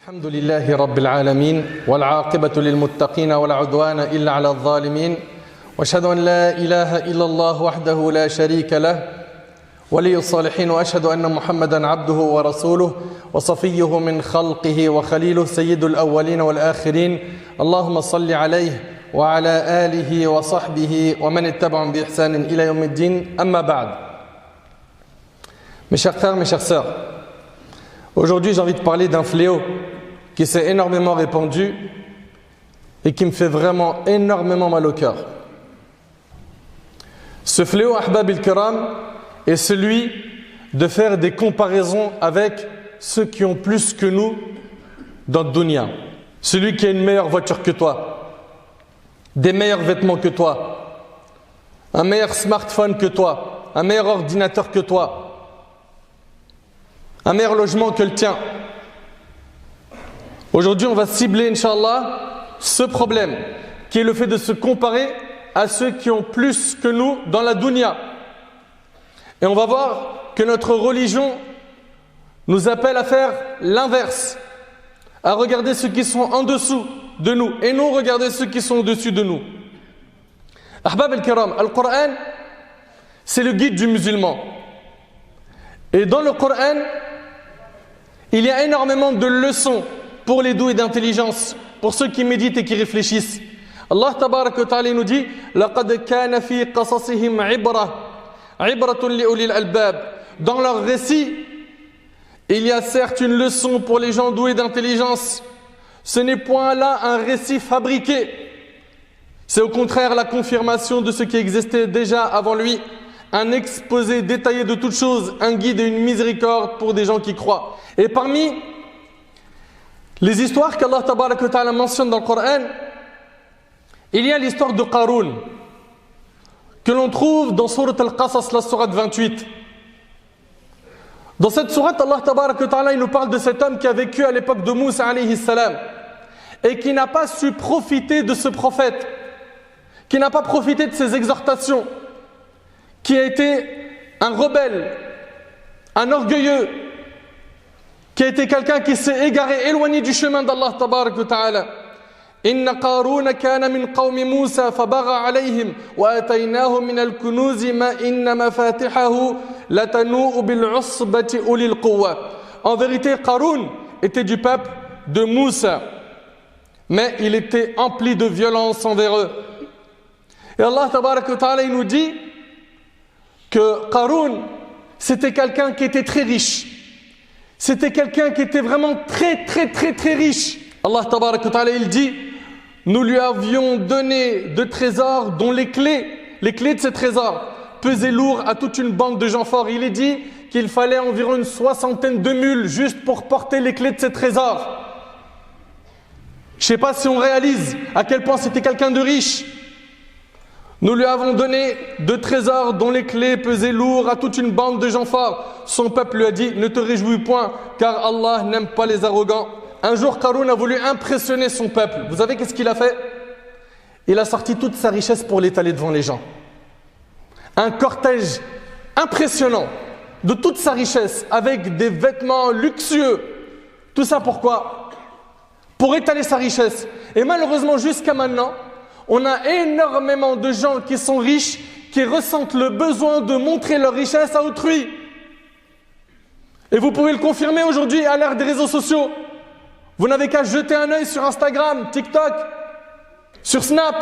الحمد لله رب العالمين والعاقبة للمتقين ولا عدوان إلا على الظالمين وأشهد أن لا إله إلا الله وحده لا شريك له ولي الصالحين وأشهد أن محمدا عبده ورسوله وصفيه من خلقه وخليله سيد الأولين والآخرين اللهم صل عليه وعلى آله وصحبه ومن اتبعهم بإحسان إلى يوم الدين أما بعد. Mes chers frères, mes chères sœurs, aujourd'hui j'ai envie de parler d'un fléau qui s'est énormément répandu et qui me fait vraiment énormément mal au cœur. Ce fléau, ahbab il-kiram, est celui de faire des comparaisons avec ceux qui ont plus que nous dans le dunya. Celui qui a une meilleure voiture que toi, des meilleurs vêtements que toi, un meilleur smartphone que toi, un meilleur ordinateur que toi, un meilleur logement que le tien. Aujourd'hui, on va cibler, Inch'Allah, ce problème, qui est le fait de se comparer à ceux qui ont plus que nous dans la dunya. Et on va voir que notre religion nous appelle à faire l'inverse, à regarder ceux qui sont en dessous de nous, et non regarder ceux qui sont au-dessus de nous. Ahbab al-Kiram, Al-Qur'an, c'est le guide du musulman. Et dans le Coran, il y a énormément de leçons pour les doués d'intelligence, pour ceux qui méditent et qui réfléchissent. Allah tabaraka wa ta'ala nous dit لَقَدْ كَانَ فِي قَصَصِهِمْ عِبْرَةٌ لِأُولِي الْأَلْبَابِ. Dans leur récit, il y a certes une leçon pour les gens doués d'intelligence. Ce n'est point là un récit fabriqué. C'est au contraire la confirmation de ce qui existait déjà avant lui. Un exposé détaillé de toutes choses, un guide et une miséricorde pour des gens qui croient. Et parmi les histoires qu'Allah tabaraka wa ta'ala mentionne dans le Coran, il y a l'histoire de Qarun, que l'on trouve dans Sourate Al-Qasas, la sourate 28. Dans cette sourate, Allah tabaraka wa ta'ala, il nous parle de cet homme qui a vécu à l'époque de Moussa alayhi salam et qui n'a pas su profiter de ce prophète, qui n'a pas profité de ses exhortations, qui a été un rebelle, un orgueilleux, qui a été quelqu'un qui s'est égaré, éloigné du chemin d'Allah tabarak wa ta'ala. Inna Qaruna kana min qawmi Musa fabagha alayhim wa ataynahu min al-kunuz ma inna mafatihahu latanu bil usbati ulil quwwa. En vérité, Qarun était du peuple de Moussa, mais il était empli de violence envers eux. Et Allah tabarak wa ta'ala, il nous dit que Qarun, c'était quelqu'un qui était très riche. C'était quelqu'un qui était vraiment très riche. Allah tabarak wa ta'ala, il dit, nous lui avions donné de trésors dont les clés de ces trésors pesaient lourd à toute une bande de gens forts. Il est dit qu'il fallait environ une 60aine de mules juste pour porter les clés de ces trésors. Je ne sais pas si on réalise à quel point c'était quelqu'un de riche. Nous lui avons donné de trésors dont les clés pesaient lourd à toute une bande de gens forts. Son peuple lui a dit, ne te réjouis point, car Allah n'aime pas les arrogants. Un jour, Qarun a voulu impressionner son peuple. Vous savez qu'est-ce qu'il a fait? Il a sorti toute sa richesse pour l'étaler devant les gens. Un cortège impressionnant de toute sa richesse, avec des vêtements luxueux. Tout ça pourquoi? Pour étaler sa richesse. Et malheureusement, jusqu'à maintenant, on a énormément de gens qui sont riches, qui ressentent le besoin de montrer leur richesse à autrui. Et vous pouvez le confirmer aujourd'hui à l'ère des réseaux sociaux. Vous n'avez qu'à jeter un œil sur Instagram, TikTok, sur Snap,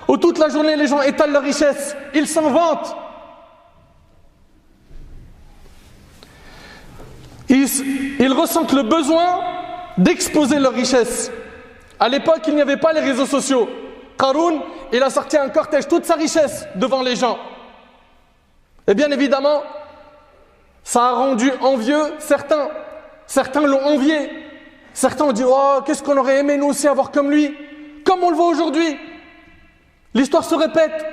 où toute la journée les gens étalent leur richesse. Ils s'en vantent. Ils ressentent le besoin d'exposer leur richesse. À l'époque, il n'y avait pas les réseaux sociaux. Qarun, il a sorti un cortège, toute sa richesse devant les gens. Et bien évidemment, ça a rendu envieux certains. Certains l'ont envié. Certains ont dit, oh, qu'est-ce qu'on aurait aimé nous aussi avoir comme lui. Comme on le voit aujourd'hui. L'histoire se répète.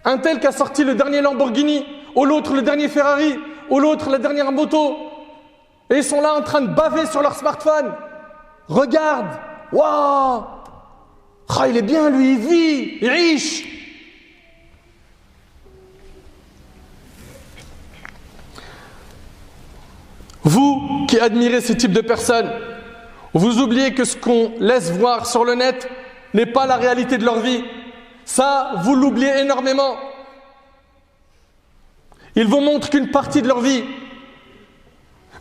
Un tel qui a sorti le dernier Lamborghini, ou l'autre le dernier Ferrari, ou l'autre la dernière moto. Et ils sont là en train de baver sur leur smartphone. Regarde, waouh, ah, il est bien lui, il vit, il est riche. Vous qui admirez ce type de personnes, Vous oubliez que ce qu'on laisse voir sur le net n'est pas la réalité de leur vie. Ça, vous l'oubliez énormément. Ils vous montrent qu'une partie de leur vie.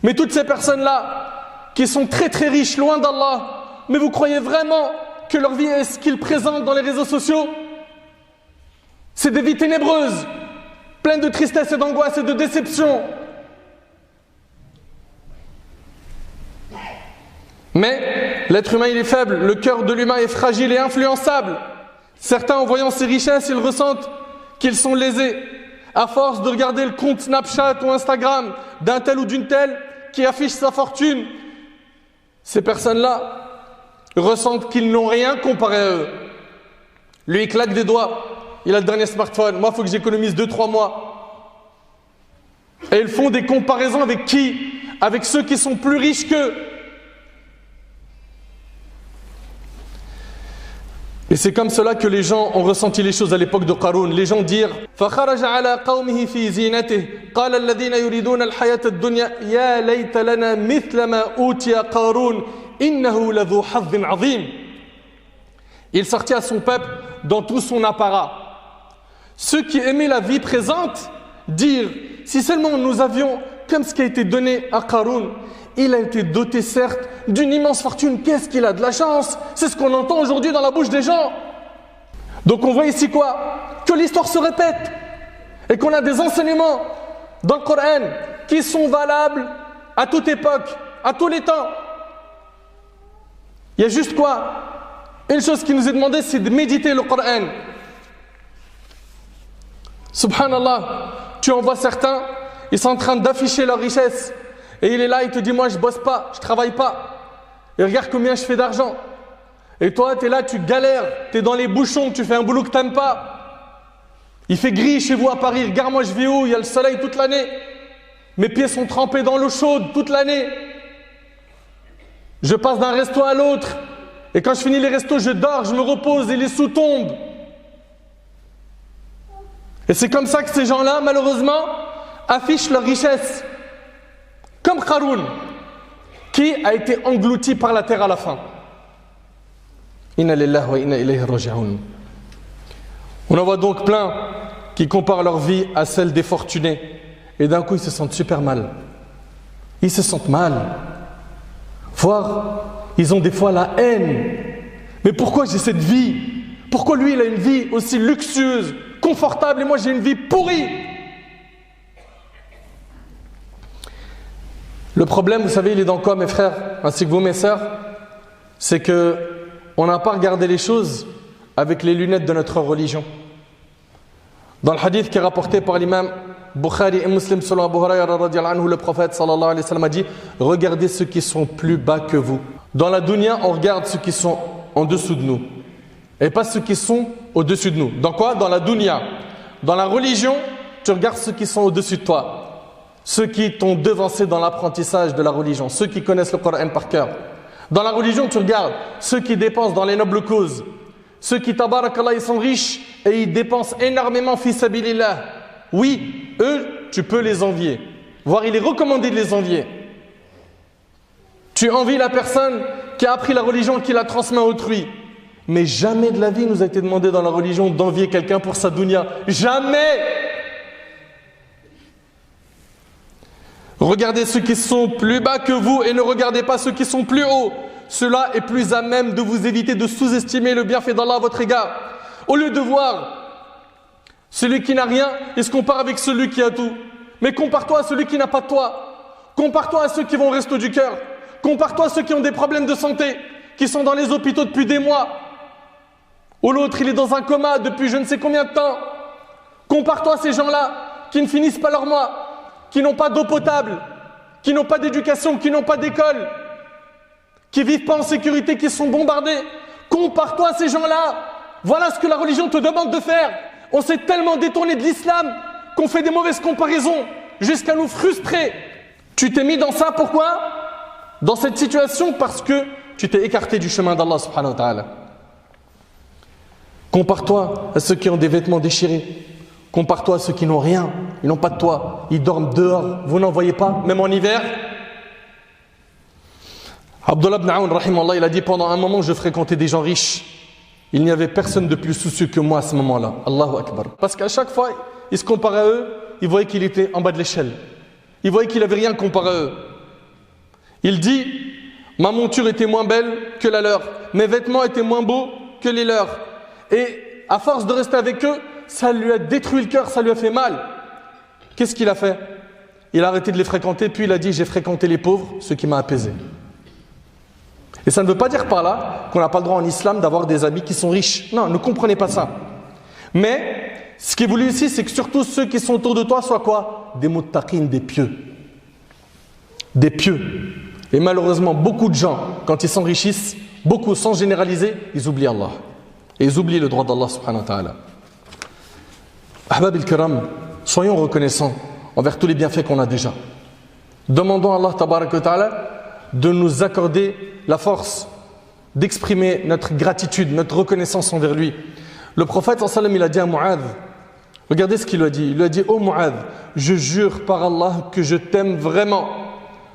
Mais toutes ces personnes-là, qui sont très très riches, loin d'Allah, mais vous croyez vraiment que leur vie est ce qu'ils présentent dans les réseaux sociaux? C'est des vies ténébreuses, pleines de tristesse et d'angoisse et de déception. Mais l'être humain, il est faible, le cœur de l'humain est fragile et influençable. Certains, en voyant ces richesses, ils ressentent qu'ils sont lésés. À force de regarder le compte Snapchat ou Instagram d'un tel ou d'une telle qui affiche sa fortune, ces personnes-là ressentent qu'ils n'ont rien comparé à eux. Lui, il claque des doigts, il a le dernier smartphone. Moi, il faut que j'économise 2-3 mois. Et ils font des comparaisons avec qui? Avec ceux qui sont plus riches qu'eux. Et c'est comme cela que les gens ont ressenti les choses à l'époque de Qarun. Les gens dirent فَخَرَجَ عَلَى قَوْمِهِ فِي زِينَتِهِ قَالَ الَّذِينَ يُرِيدُونَ الْحَيَاةَ الدُّنْيَا يَا لَيْتَ لَنَا مِثْلَ مَا أُوتِيَ قَارُونَ إِنَّهُ لَذُو حَظٍّ عَظِيمٍ. Il sortit à son peuple dans tout son apparat. Ceux qui aimaient la vie présente dirent si seulement nous avions comme ce qui a été donné à Qarun. Il a été doté certes d'une immense fortune. Qu'est-ce qu'il a de la chance? C'est ce qu'on entend aujourd'hui dans la bouche des gens. Donc on voit ici quoi? Que l'histoire se répète et qu'on a des enseignements dans le Coran qui sont valables à toute époque, à tous les temps. Il y a juste quoi? Une chose qui nous est demandée, c'est de méditer le Coran. Subhanallah, tu en vois certains, ils sont en train d'afficher leur richesse. Et il est là, il te dit, moi je bosse pas, je travaille pas. Et regarde combien je fais d'argent. Et toi, tu es là, tu galères, tu es dans les bouchons, tu fais un boulot que tu n'aimes pas. Il fait gris chez vous à Paris, regarde moi je vis où? Il y a le soleil toute l'année. Mes pieds sont trempés dans l'eau chaude toute l'année. Je passe d'un resto à l'autre. Et quand je finis les restos, je dors, je me repose et les sous tombent. Et c'est comme ça que ces gens-là, malheureusement, affichent leur richesse. Comme Qarun, qui a été englouti par la terre à la fin. Inna lillahi wa inna ilayhi raji'un. On en voit donc plein qui comparent leur vie à celle des fortunés. Et d'un coup, ils se sentent super mal. Ils se sentent mal. Voire, ils ont des fois la haine. Mais pourquoi j'ai cette vie? Pourquoi lui, il a une vie aussi luxueuse, confortable, et moi, j'ai une vie pourrie? Le problème, vous savez, il est dans quoi, mes frères, ainsi que vous, mes sœurs? C'est que on n'a pas regardé les choses avec les lunettes de notre religion. Dans le hadith qui est rapporté par l'imam Bukhari et Muslim selon Abu Huraira radiyallahu anhu, le prophète sallallahu alayhi wa sallam a dit regardez ceux qui sont plus bas que vous. Dans la dunya, on regarde ceux qui sont en dessous de nous et pas ceux qui sont au-dessus de nous. Dans quoi? Dans la dunya. Dans la religion, tu regardes ceux qui sont au-dessus de toi. Ceux qui t'ont devancé dans l'apprentissage de la religion, ceux qui connaissent le Coran par cœur. Dans la religion, tu regardes ceux qui dépensent dans les nobles causes, ceux qui, tabarakallah, ils sont riches et ils dépensent énormément fi sabilillah. Oui, eux, tu peux les envier, voire il est recommandé de les envier. Tu envies la personne qui a appris la religion, qui la transmet à autrui. Mais jamais de la vie nous a été demandé dans la religion d'envier quelqu'un pour sa dunya. Jamais! Regardez ceux qui sont plus bas que vous et ne regardez pas ceux qui sont plus hauts. Cela est plus à même de vous éviter de sous-estimer le bienfait d'Allah à votre égard. Au lieu de voir celui qui n'a rien, il se compare avec celui qui a tout. Mais compare-toi à celui qui n'a pas de toi. Compare-toi à ceux qui vont au resto du cœur. Compare-toi à ceux qui ont des problèmes de santé, qui sont dans les hôpitaux depuis des mois. Ou l'autre, il est dans un coma depuis je ne sais combien de temps. Compare-toi à ces gens-là qui ne finissent pas leur mois, qui n'ont pas d'eau potable, qui n'ont pas d'éducation, qui n'ont pas d'école, qui ne vivent pas en sécurité, qui sont bombardés. Compare-toi à ces gens-là. Voilà ce que la religion te demande de faire. On s'est tellement détourné de l'islam qu'on fait des mauvaises comparaisons jusqu'à nous frustrer. Tu t'es mis dans ça, pourquoi? Dans cette situation parce que tu t'es écarté du chemin d'Allah subhanahu wa ta'ala. Compare-toi à ceux qui ont des vêtements déchirés. Compare-toi à ceux qui n'ont rien, ils n'ont pas de toit, ils dorment dehors, vous n'en voyez pas, même en hiver. Abdullah ibn Aoun, rahimahullah, il a dit pendant un moment je fréquentais des gens riches. Il n'y avait personne de plus soucieux que moi à ce moment-là. Allahu Akbar. Parce qu'à chaque fois, il se comparait à eux, il voyait qu'il était en bas de l'échelle. Il voyait qu'il n'avait rien comparé à eux. Il dit, ma monture était moins belle que la leur. Mes vêtements étaient moins beaux que les leurs. Et à force de rester avec eux, ça lui a détruit le cœur, ça lui a fait mal. Qu'est-ce qu'il a fait? Il a arrêté de les fréquenter, puis il a dit, j'ai fréquenté les pauvres, ce qui m'a apaisé. Et ça ne veut pas dire par là qu'on n'a pas le droit en islam d'avoir des amis qui sont riches. Non, ne comprenez pas ça. Mais ce qui est voulu ici, c'est que surtout ceux qui sont autour de toi soient quoi? Des muttaqin, des pieux. Des pieux. Et malheureusement, beaucoup de gens, quand ils s'enrichissent, beaucoup, sans généraliser, ils oublient Allah. Et ils oublient le droit d'Allah subhanahu wa ta'ala. Ahbab al-kiram, soyons reconnaissants envers tous les bienfaits qu'on a déjà. Demandons à Allah tabarak wa ta'ala de nous accorder la force d'exprimer notre gratitude, notre reconnaissance envers lui. Le prophète sallallahu alayhi wa sallam, il a dit à Mu'adh, regardez ce qu'il lui a dit. Il lui a dit, oh Mu'adh, je jure par Allah que je t'aime vraiment.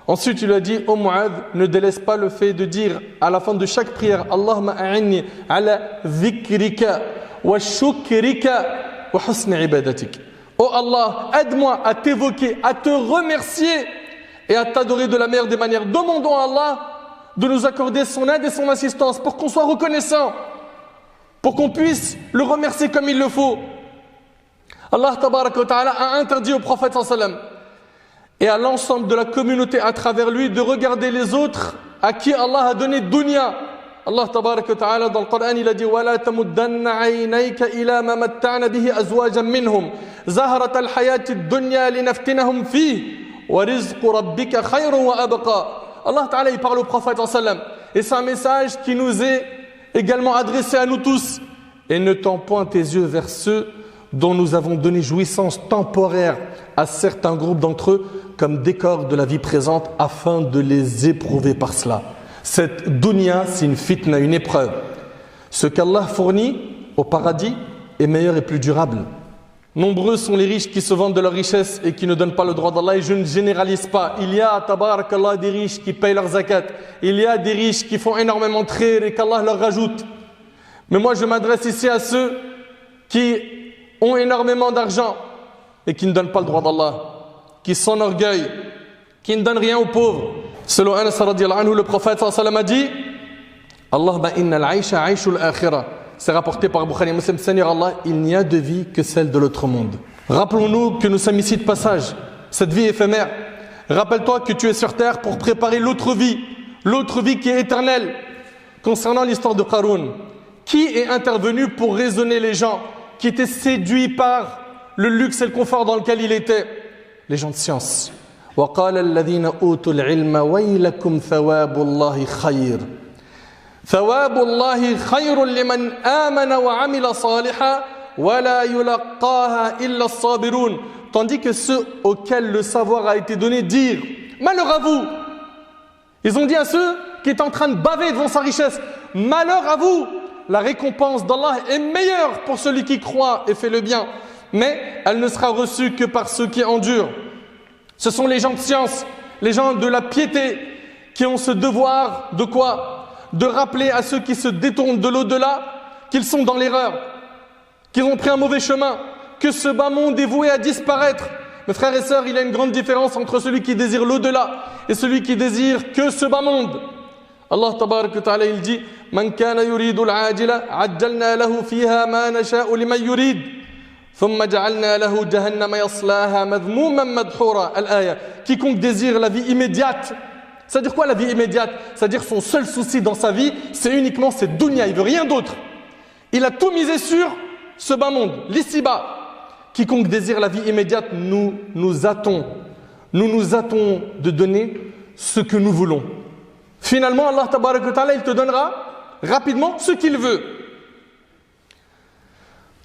Ensuite, il lui a dit, oh Mu'adh, ne délaisse pas le fait de dire à la fin de chaque prière, Allahumma a'inni ala dhikrika wa shukrika wa husni ibadatik. Oh Allah, aide-moi à t'évoquer, à te remercier et à t'adorer de la meilleure des manières. Demandons à Allah de nous accorder son aide et son assistance pour qu'on soit reconnaissant, pour qu'on puisse le remercier comme il le faut. Allah tabaraka wa ta'ala a interdit au prophète sallallahu alayhi wa sallam et à l'ensemble de la communauté à travers lui de regarder les autres à qui Allah a donné dunya. Allah tabaraka wa ta'ala dans le Coran il a dit وَلَا تَمُدَّنَّ عَيْنَيْكَ إِلَى مَا مَتَّعْنَا بِهِ أَزْوَاجًا مِّنْهُمْ زَهْرَةَ الْحَيَاةِ الدُّنْيَا لِنَفْتِنَهُمْ فِيهِ وَرِزْقُ رَبِّكَ خَيْرٌ وَأَبْقَى. Allah ta'ala il parle au prophète sallallahu alayhi wa sallam et c'est un message qui nous est également adressé à nous tous. Et ne tends point tes yeux vers ceux dont nous avons donné jouissance temporaire à certains groupes d'entre eux comme décor de la vie présente afin de les éprouver par cela. Cette dunya, c'est une fitna, une épreuve. Ce qu'Allah fournit au paradis est meilleur et plus durable. Nombreux sont les riches qui se vendent de leur richesse et qui ne donnent pas le droit d'Allah, et je ne généralise pas. Il y a, tabarakallah, des riches qui payent leur zakat. Il y a des riches qui font énormément de khayr et qu'Allah leur rajoute. Mais moi je m'adresse ici à ceux qui ont énormément d'argent et qui ne donnent pas le droit d'Allah, qui s'enorgueillent, qui ne donnent rien aux pauvres. Selon Anas radiyallahu anhu, le prophète sallallahu alayhi wa sallam a dit Allahumma inna al-aisha aishul akhirah. C'est rapporté par Bukhari Muslim. Seigneur Allah, il n'y a de vie que celle de l'autre monde. Rappelons-nous que nous sommes ici de passage, cette vie éphémère. Rappelle-toi que tu es sur terre pour préparer l'autre vie qui est éternelle. Concernant l'histoire de Qarun, qui est intervenu pour raisonner les gens qui étaient séduits par le luxe et le confort dans lequel il était? Les gens de science. وَقَالَ الَّذِينَ أُوتُوا الْعِلْمَ وَيْلَكُمْ ثَوَابُ اللَّهِ خَيْرٌ ثواب الله خير لمن آمن وعمل صالحا ولا يلقاها إلا الصابرون. Tandis que ceux auxquels le savoir a été donné dirent malheur à vous. Ils ont dit à ceux qui étaient en train de baver devant sa richesse, malheur à vous, la récompense d'Allah est meilleure pour celui qui croit et fait le bien, mais elle ne sera reçue que par ceux qui endurent. Ce sont les gens de science, les gens de la piété qui ont ce devoir de quoi? De rappeler à ceux qui se détournent de l'au-delà qu'ils sont dans l'erreur, qu'ils ont pris un mauvais chemin, que ce bas monde est voué à disparaître. Mes frères et sœurs, il y a une grande différence entre celui qui désire l'au-delà et celui qui désire que ce bas monde. Allah tabarak wa ta'ala il dit Man kana yuridu al-ajila ajjalna lahu fiha ma nasha'u liman yurid thumma ja'alna lahu jahannama yaslaha madhmuman madhura. Al-aya. Quiconque désire la vie immédiate. C'est-à-dire quoi la vie immédiate? C'est-à-dire son seul souci dans sa vie, c'est uniquement cette dunya, il veut rien d'autre. Il a tout misé sur ce bas monde, l'ici-bas. Quiconque désire la vie immédiate, nous nous hâtons de donner ce que nous voulons. Finalement, Allah tabarak wa ta'ala, il te donnera rapidement ce qu'il veut.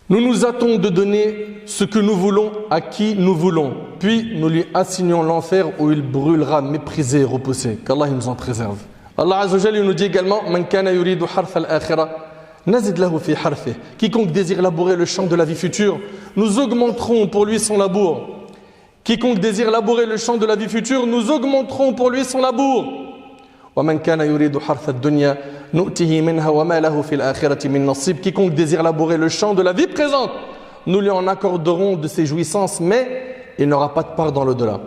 Nous nous hâtons de donner ce que nous voulons à qui nous voulons. Puis nous lui assignons l'enfer où il brûlera méprisé et repoussé. Qu'Allah nous en préserve. Allah Azza wa Jalla nous dit également Man kana yuridu harfa al-akhirah nazid lahu fi harfih. Quiconque désire labourer le champ de la vie future, nous augmenterons pour lui son labour. Quiconque désire labourer le champ de la vie future, nous augmenterons pour lui son labour. وَمَنْ كَانَ يُرِيدُ حَرْثَ الدُّنْيَا نُؤْتِهِ مِنْهَا وَمَا لَهُ فِي الْآخِرَةِ مِنْ نَصِيبٍ. Quiconque désire labourer le champ de la vie présente, nous lui en accorderons de ses jouissances, mais il n'aura pas de part dans l'au-delà.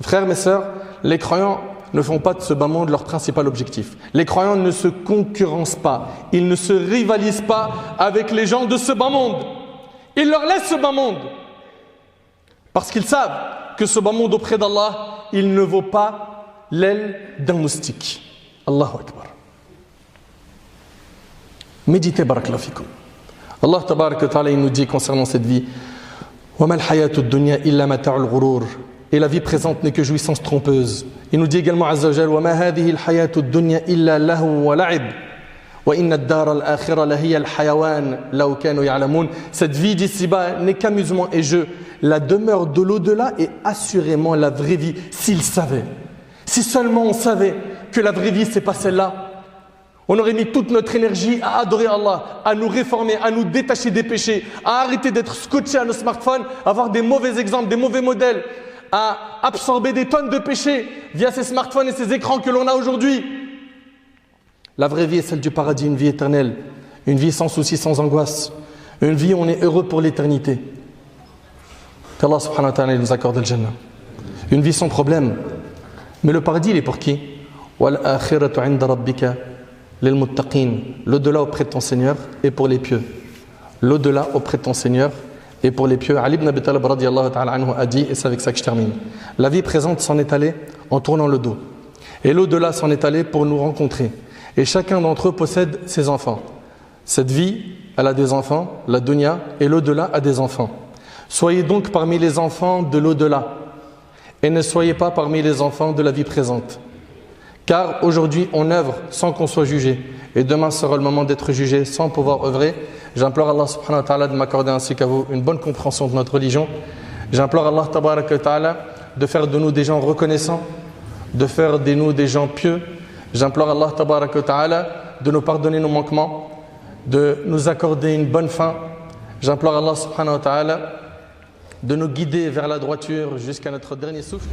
Frères, mes sœurs, les croyants ne font pas de ce bas monde leur principal objectif. Les croyants ne se concurrencent pas, ils ne se rivalisent pas avec les gens de ce bas monde. Ils leur laissent ce bas monde parce qu'ils savent que ce bas monde auprès d'Allah, il ne vaut pas l'aile d'un moustique. Allahu Akbar. Méditez, barakallahu fikum. Allah tabarak wa ta'ala, il nous dit concernant cette vie, وَمَا الْحَيَاةُ الدُّنْيَا إِلَّا مَتَاعُ الْغُرُورِ. Et la vie présente n'est que jouissance trompeuse. Il nous dit également Azza wa Jal, وَمَا هَذِهِ الْحَيَاةُ الدُّنْيَا إِلَّا لَهْوٌ وَلَعِبٌ وَإِنَّ الدَّارَ الْآخِرَةَ لَهِيَ الْحَيَوَانُ لَوْ كَانُوا يَعْلَمُونَ. Cette vie d'ici-bas n'est qu'amusement et jeu. La demeure de l'au-delà est assurément la vraie vie, s'ils savaient. Si seulement on savait que la vraie vie, c'est pas celle-là, on aurait mis toute notre énergie à adorer Allah, à nous réformer, à nous détacher des péchés, à arrêter d'être scotchés à nos smartphones, à avoir des mauvais exemples, des mauvais modèles, à absorber des tonnes de péchés via ces smartphones et ces écrans que l'on a aujourd'hui. La vraie vie est celle du paradis, une vie éternelle, une vie sans souci, sans angoisse, une vie où on est heureux pour l'éternité. Qu'Allah subhanahu wa ta'ala nous accorde le Jannah. Une vie sans problème. Mais le paradis, il est pour qui? وَالْآخِرَةُ عِنْدَ رَبِّكَ لِلْمُتَّقِينَ. L'au-delà auprès de ton Seigneur et pour les pieux. L'au-delà auprès de ton Seigneur et pour les pieux. Ali ibn Abi Talib radiyallahu ta'ala anhu a dit, et c'est avec ça que je termine, la vie présente s'en est allée en tournant le dos. Et l'au-delà s'en est allé pour nous rencontrer. Et chacun d'entre eux possède ses enfants. Cette vie, elle a des enfants, la dunya, et l'au-delà a des enfants. Soyez donc parmi les enfants de l'au-delà et ne soyez pas parmi les enfants de la vie présente. Car aujourd'hui on œuvre sans qu'on soit jugé et demain sera le moment d'être jugé sans pouvoir œuvrer. J'implore Allah subhanahu wa ta'ala de m'accorder ainsi qu'à vous une bonne compréhension de notre religion. J'implore Allah tabarak wa ta'ala de faire de nous des gens reconnaissants, de faire de nous des gens pieux. J'implore Allah tabarak wa ta'ala de nous pardonner nos manquements, de nous accorder une bonne fin. J'implore Allah subhanahu wa ta'ala de nous guider vers la droiture jusqu'à notre dernier souffle.